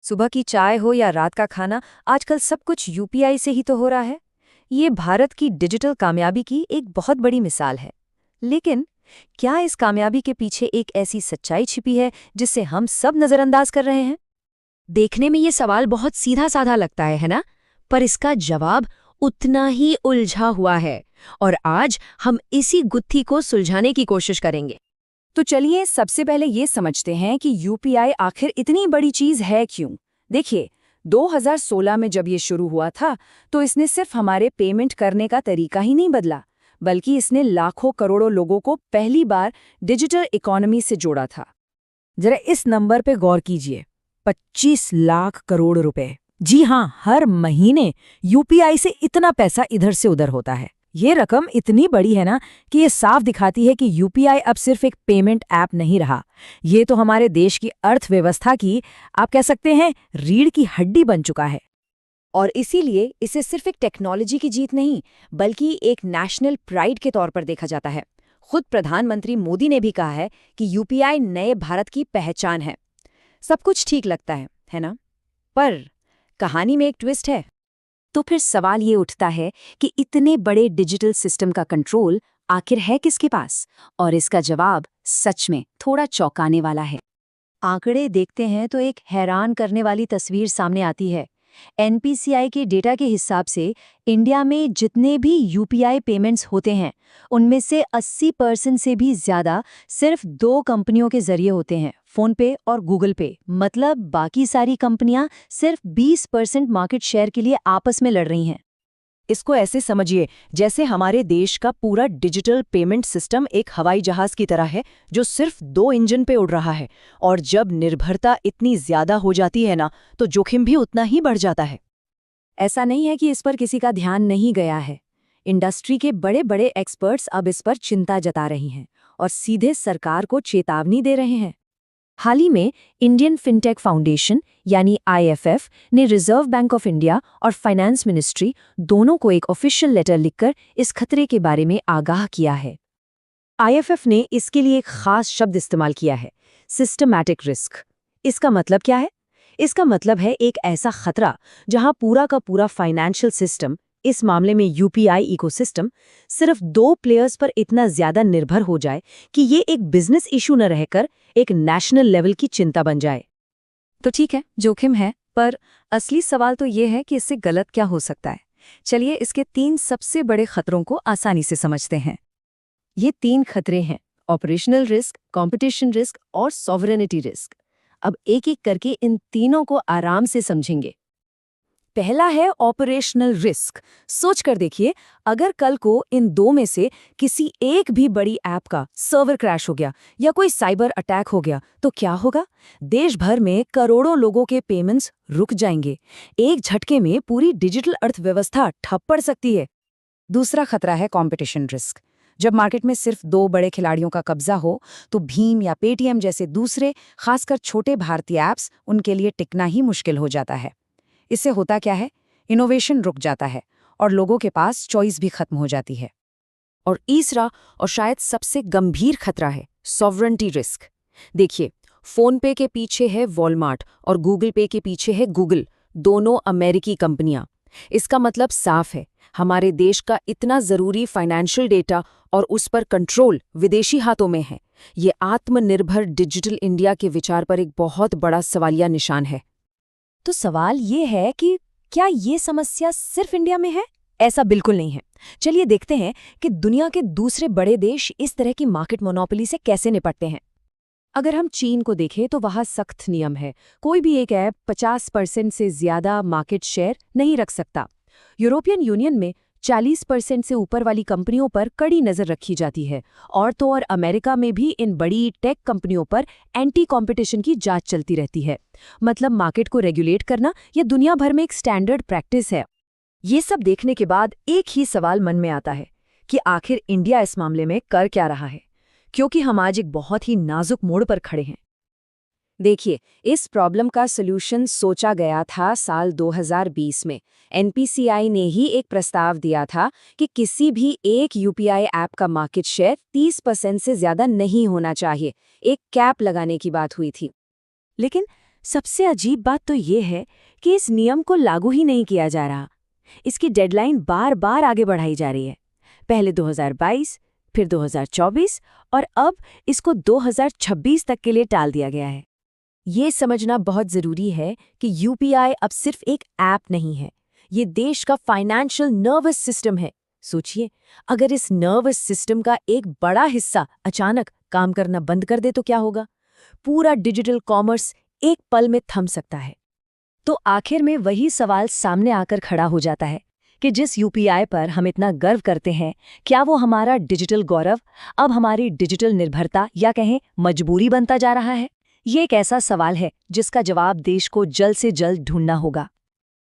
सुबह की चाय हो या रात का खाना, आजकल सब कुछ यूपीआई से ही तो हो रहा है। ये भारत की डिजिटल कामयाबी की एक बहुत बड़ी मिसाल है। लेकिन क्या इस कामयाबी के पीछे एक ऐसी सच्चाई छिपी है जिससे हम सब नजरअंदाज कर रहे हैं? देखने में ये सवाल बहुत सीधा साधा लगता है ना? पर इसका जवाब उतना ही उलझा हुआ है। और आज हम इसी गुत्थी को सुलझाने की कोशिश करेंगे। तो चलिए सबसे पहले ये समझते हैं कि यूपीआई आखिर इतनी बड़ी चीज है क्यों। देखिए, 2016 में जब ये शुरू हुआ था तो इसने सिर्फ हमारे पेमेंट करने का तरीका ही नहीं बदला, बल्कि इसने लाखों करोड़ों लोगों को पहली बार डिजिटल इकोनॉमी से जोड़ा था। जरा इस नंबर पे गौर कीजिए। 25 लाख करोड़ रुपए। जी हाँ, हर महीने यूपीआई से इतना पैसा इधर से उधर होता है। ये रकम इतनी बड़ी है ना कि ये साफ दिखाती है कि यूपीआई अब सिर्फ एक पेमेंट ऐप नहीं रहा। ये तो हमारे देश की अर्थव्यवस्था की, आप कह सकते हैं, रीढ़ की हड्डी बन चुका है। और इसीलिए इसे सिर्फ एक टेक्नोलॉजी की जीत नहीं, बल्कि एक नेशनल प्राइड के तौर पर देखा जाता है। खुद प्रधानमंत्री मोदी ने भी कहा है कि यूपीआई नए भारत की पहचान है। सब कुछ ठीक लगता है ना? पर कहानी में एक ट्विस्ट है। तो फिर सवाल ये उठता है कि इतने बड़े डिजिटल सिस्टम का कंट्रोल आखिर है किसके पास? और इसका जवाब सच में थोड़ा चौंकाने वाला है। आंकड़े देखते हैं तो एक हैरान करने वाली तस्वीर सामने आती है। एनपीसीआई के डेटा के हिसाब से इंडिया में जितने भी यूपीआई पेमेंट्स होते हैं, उनमें से 80% से भी ज़्यादा सिर्फ 2 कंपनियों के जरिए होते हैं, फ़ोनपे और गूगल पे। मतलब बाकी सारी कंपनियां सिर्फ 20% मार्केट शेयर के लिए आपस में लड़ रही हैं। इसको ऐसे समझिए जैसे हमारे देश का पूरा डिजिटल पेमेंट सिस्टम एक हवाई जहाज की तरह है जो सिर्फ 2 इंजन पे उड़ रहा है। और जब निर्भरता इतनी ज्यादा हो जाती है ना, तो जोखिम भी उतना ही बढ़ जाता है। ऐसा नहीं है कि इस पर किसी का ध्यान नहीं गया है। इंडस्ट्री के बड़े बड़े एक्सपर्ट्स अब इस पर चिंता जता रही हैं और सीधे सरकार को चेतावनी दे रहे हैं। हाल ही में इंडियन फिनटेक फाउंडेशन यानी आईएफएफ ने रिजर्व बैंक ऑफ इंडिया और फाइनेंस मिनिस्ट्री दोनों को एक ऑफिशियल लेटर लिखकर इस खतरे के बारे में आगाह किया है। आईएफएफ ने इसके लिए एक खास शब्द इस्तेमाल किया है, सिस्टमैटिक रिस्क। इसका मतलब क्या है? इसका मतलब है एक ऐसा खतरा जहां पूरा का पूरा फाइनेंशियल सिस्टम, इस मामले में यूपीआई इकोसिस्टम, सिर्फ 2 प्लेयर्स पर इतना ज्यादा निर्भर हो जाए कि ये एक बिजनेस इशू न रहकर एक नेशनल लेवल की चिंता बन जाए। तो ठीक है, जोखिम है, पर असली सवाल तो ये है कि इससे गलत क्या हो सकता है। चलिए इसके 3 सबसे बड़े खतरों को आसानी से समझते हैं। ये 3 खतरे हैं: ऑपरेशनल रिस्क, कंपटीशन रिस्क और सॉवरेनिटी रिस्क। अब एक एक करके इन तीनों को आराम से समझेंगे। पहला है ऑपरेशनल रिस्क। सोच कर देखिए, अगर कल को इन 2 में से किसी एक भी बड़ी ऐप का सर्वर क्रैश हो गया या कोई साइबर अटैक हो गया तो क्या होगा? देश भर में करोड़ों लोगों के पेमेंट्स रुक जाएंगे। एक झटके में पूरी डिजिटल अर्थव्यवस्था ठप पड़ सकती है। दूसरा खतरा है कंपटीशन रिस्क। जब मार्केट में सिर्फ 2 बड़े खिलाड़ियों का कब्जा हो तो भीम या पेटीएम जैसे दूसरे, खासकर छोटे भारतीय ऐप्स, उनके लिए टिकना ही मुश्किल हो जाता है। इससे होता क्या है? इनोवेशन रुक जाता है और लोगों के पास चॉइस भी खत्म हो जाती है। और तीसरा और शायद सबसे गंभीर खतरा है सॉवरेनिटी रिस्क। देखिए, फोनपे के पीछे है वॉलमार्ट और गूगल पे के पीछे है गूगल, दोनों अमेरिकी कंपनियां। इसका मतलब साफ है, हमारे देश का इतना जरूरी फाइनेंशियल डेटा और उस पर कंट्रोल विदेशी हाथों में है। ये आत्मनिर्भर डिजिटल इंडिया के विचार पर एक बहुत बड़ा सवालिया निशान है। तो सवाल ये है कि क्या ये समस्या सिर्फ इंडिया में है? ऐसा बिल्कुल नहीं है। चलिए देखते हैं कि दुनिया के दूसरे बड़े देश इस तरह की मार्केट मोनोपोली से कैसे निपटते हैं। अगर हम चीन को देखें तो वहाँ सख्त नियम है। कोई भी एक ऐप 50% से ज्यादा मार्केट शेयर नहीं रख सकता। यूरोपियन यूनियन में 40% से ऊपर वाली कंपनियों पर कड़ी नजर रखी जाती है। और तो और अमेरिका में भी इन बड़ी टेक कंपनियों पर एंटी कंपटीशन की जांच चलती रहती है। मतलब मार्केट को रेगुलेट करना ये दुनिया भर में एक स्टैंडर्ड प्रैक्टिस है। ये सब देखने के बाद एक ही सवाल मन में आता है कि आखिर इंडिया इस मामले में कर क्या रहा है, क्योंकि हम आज एक बहुत ही नाजुक मोड़ पर खड़े हैं। देखिए, इस प्रॉब्लम का सॉल्यूशन सोचा गया था साल 2020 में। एनपीसीआई ने ही एक प्रस्ताव दिया था कि किसी भी एक यूपीआई ऐप का मार्केट शेयर 30% से ज्यादा नहीं होना चाहिए। एक कैप लगाने की बात हुई थी। लेकिन सबसे अजीब बात तो ये है कि इस नियम को लागू ही नहीं किया जा रहा। इसकी डेडलाइन बार बार आगे बढ़ाई जा रही है। पहले 2022, फिर 2024 और अब इसको 2026 तक के लिए टाल दिया गया है। ये समझना बहुत ज़रूरी है कि यूपीआई अब सिर्फ एक ऐप नहीं है, ये देश का फाइनेंशियल नर्वस सिस्टम है। सोचिए, अगर इस नर्वस सिस्टम का एक बड़ा हिस्सा अचानक काम करना बंद कर दे तो क्या होगा? पूरा डिजिटल कॉमर्स एक पल में थम सकता है। तो आखिर में वही सवाल सामने आकर खड़ा हो जाता है कि जिस यूपीआई पर हम इतना गर्व करते हैं, क्या वो हमारा डिजिटल गौरव अब हमारी डिजिटल निर्भरता या कहें मजबूरी बनता जा रहा है? ये एक ऐसा सवाल है जिसका जवाब देश को जल्द से जल्द ढूंढना होगा।